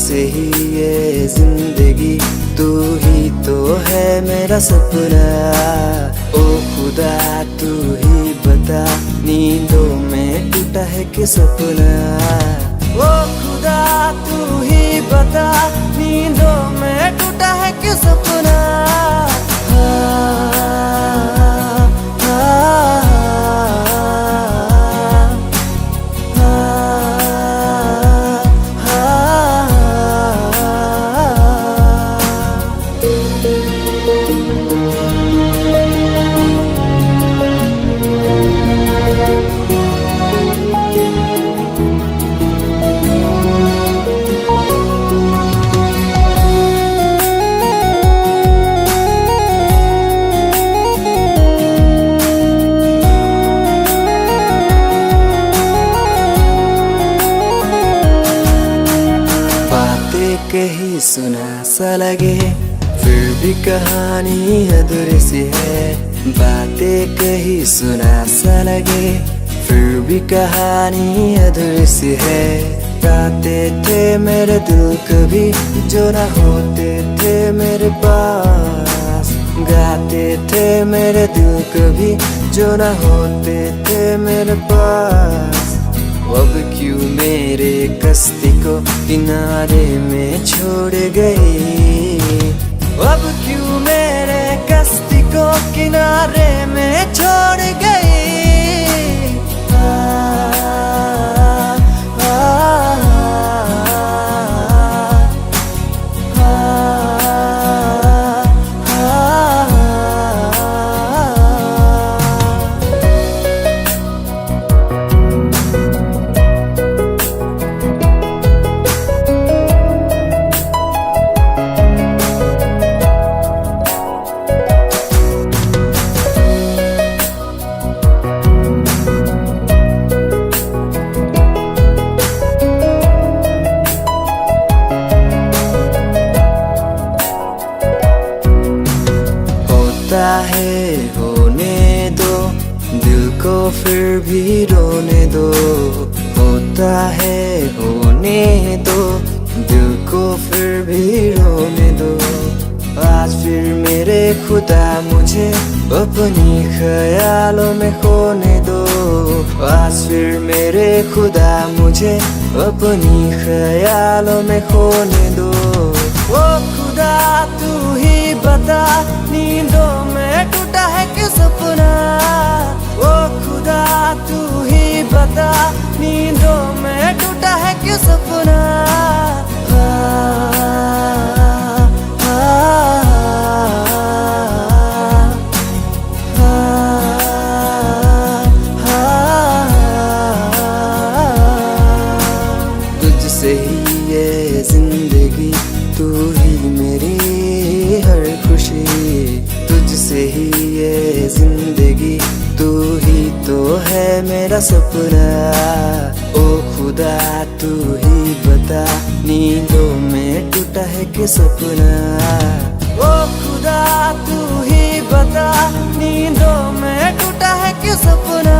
तुझसे ही ये जिंदगी, तू ही तो है मेरा सपना। ओ खुदा तू ही बता, नींदों में टूटा है कि सपना। ओ खुदा तू ही बता, नींदों में टूटा है कि सपना। कहीं सुना सा लगे, फिर भी कहानी अधूरी सी है। बातें कहीं सुना सा लगे, फिर भी कहानी अधूरी सी है। गाते थे मेरे दिल कभी जो ना होते थे मेरे पास। गाते थे मेरे दिल कभी जो ना होते थे मेरे पास। अब क्यों मेरे कश्ती को किनारे में छोड़ गई। अब क्यों मेरे कश्ती को किनारे में छोड़ गई। है होने दो, दिल को फिर भी रोने दो। होता है होने दो, दिल को फिर भी रोने दो। आज फिर मेरे खुदा मुझे अपनी ख्यालों में खोने दो। आज फिर मेरे खुदा मुझे अपनी ख्यालों में खोने दो। ओ खुदा तू ही बता, नींदों में टूटा है कि सपना। ओ खुदा तू ही बता, नींदों में टूटा है कि सपना। तुझसे ही ये जिंदगी, तू ही मेरी हर खुशी। तुझसे ही ये जिंदगी, तू ही तो है मेरा सपना। ओ खुदा तू ही बता, नींदों में टूटा है कि सपना। ओ खुदा तू ही बता, नींदों में टूटा है कि सपना।